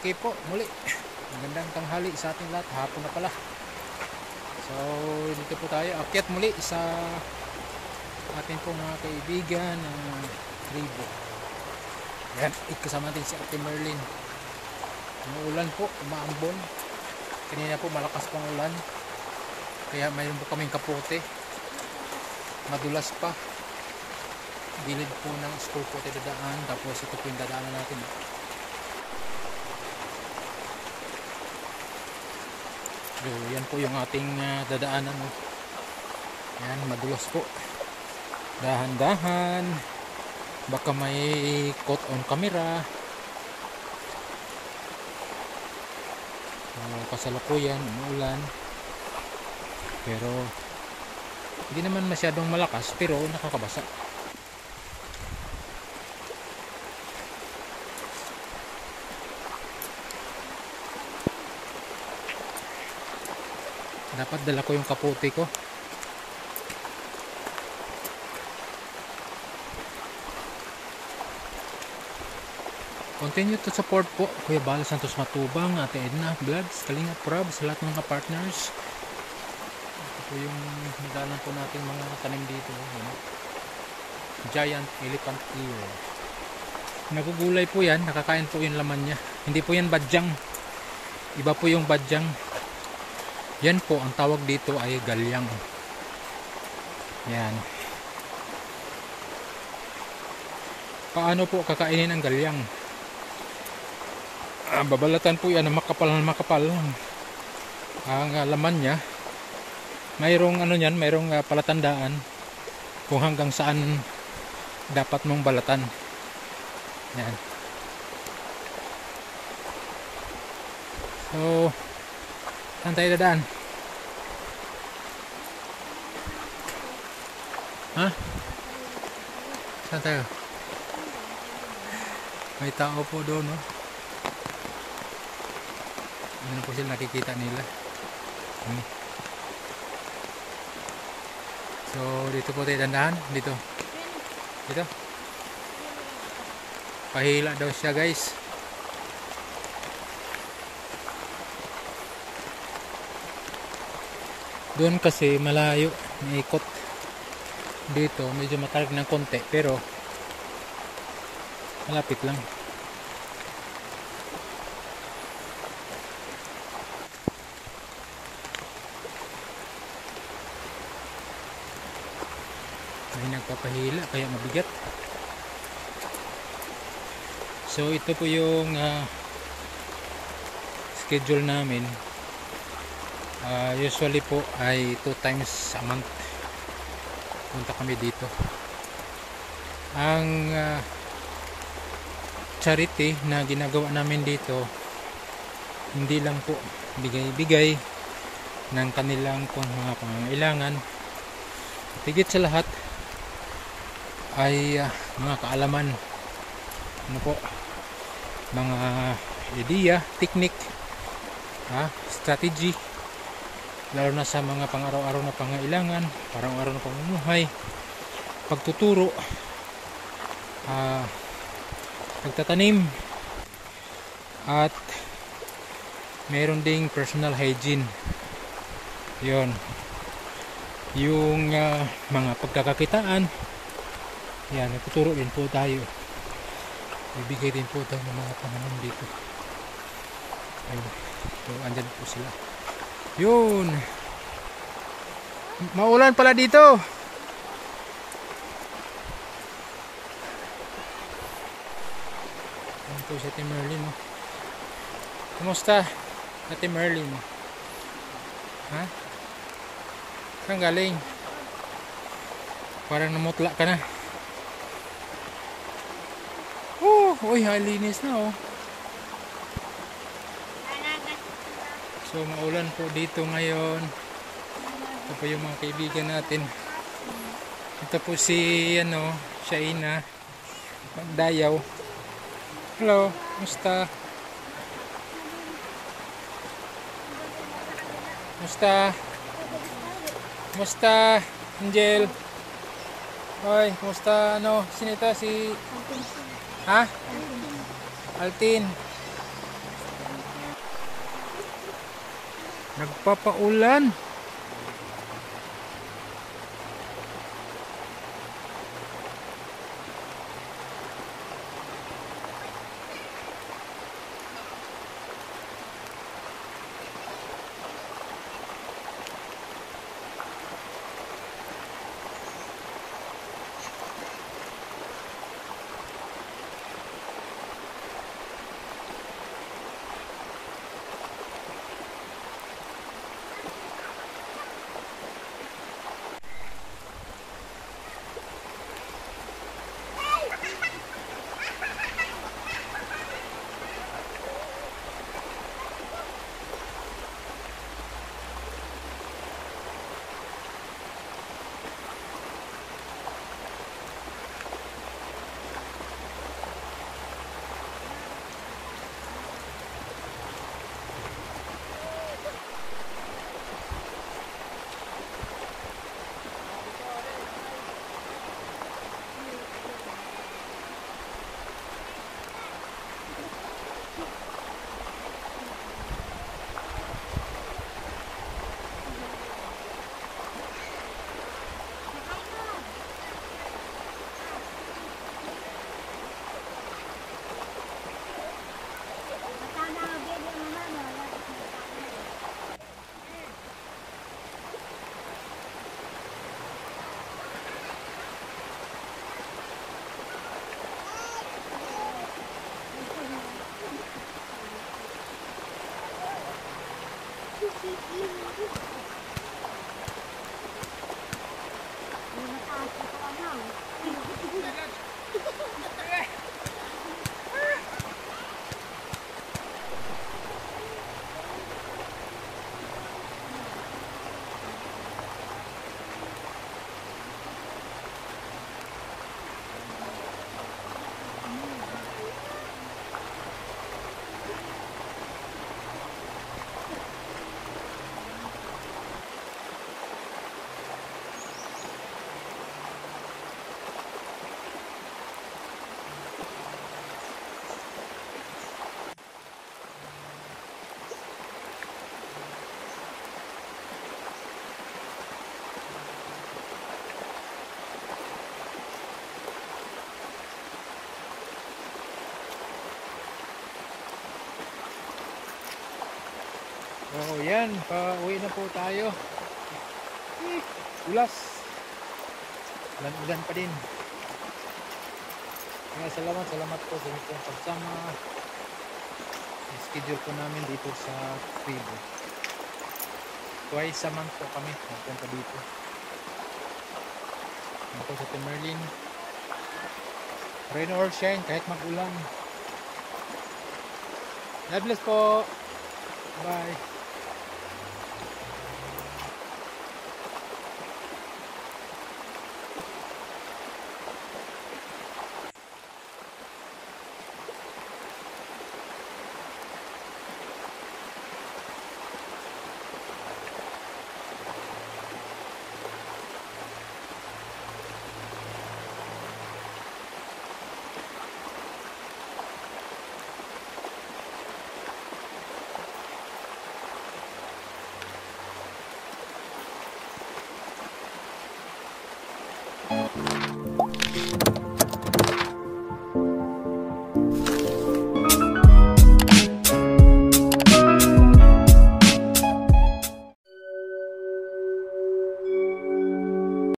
Okay po, muli. Magandang tanghali sa ating lahat. Hapon na pala. So, dito po tayo. Akyat muli sa ating pong mga kaibigan na tribo. Yan, ikasama natin si Ate Merlin. Umuulan po, umaambon. Kanina po malakas pang ulan. Kaya mayroon po kaming kapote. Madulas pa. Gilid po ng school po tayo dadaan. Tapos ito po yung dadaanan natin. So, yan po yung ating dadaanan. Yan, madulas po. Dahan-dahan. Baka may caught on camera. Kasalukuyan, umuulan. Pero hindi naman masyadong malakas, pero nakakabasa. Dapat dala ko yung kapote ko. Continue to support po Kuya Bal Santos Matubang, Ate Edna Vlogs, Kalinga Prab, sa lahat ng mga partners. Ito po yung nadalan po natin mga tanim dito. Giant elephant ear. Nagugulay po yan, nakakain po yung laman niya. Hindi po yan badyang. Iba po yung badyang. Yan po, ang tawag dito ay galyang. Yan. Paano po kakainin ang galyang? Babalatan po yan ng makapal na makapal. Ang laman niya, mayroong ano yan, mayroong palatandaan kung hanggang saan dapat mong balatan. Yan. So, saan tayo dadaan? Ha? Saan tayo? May tao po doon, no? Ano po sila nakikita nila? So, dito po tayo dandahan. Dito. Dito. Pahila daw siya, guys. Doon kasi malayo, may ikot. Dito medyo matarik ng konti, pero malapit lang. May nagpapahila kaya mabigat. So ito po yung schedule namin. Usually po ay 2 times a month punta kami dito. Ang charity na ginagawa namin dito, hindi lang po bigay-bigay ng kanilang mga pangangailangan. Higit sa lahat ay mga kaalaman, ano po, mga ideya, technique, strategy, lalo na sa mga pang-araw-araw na pangailangan, parang-araw na pamumuhay, pagtuturo, pagtatanim, at meron ding personal hygiene. Yon, yung mga pagkakakitaan, yan, nagtuturo din po tayo, bibigay din po tayo ng mga pananim dito. Ayun, so andyan po sila. Yun, maulan pala dito. Yan po si Ate Merlin, no? Kumusta Ate Merlin? Ha? Saan galing? Parang namutla ka na. Uy, halinis na, oh. So maulan po dito ngayon. Ito po yung mga kaibigan natin. Ito po si Shaina Magdayaw. Hello, musta? Musta? Musta, Angel? Hoy, musta sino ito? Si... Ha? Altin. Nagpapaulan. Oh, yan, pauwi na po tayo. Ulas. Ulan pa din. Kaya salamat po sa inyong pagsama. Schedule po namin dito sa Cebu. Twice a month po kami magpunta dito. Dito sa Temerlin. Rain or shine, kahit mag-ulan. God bless po. Bye.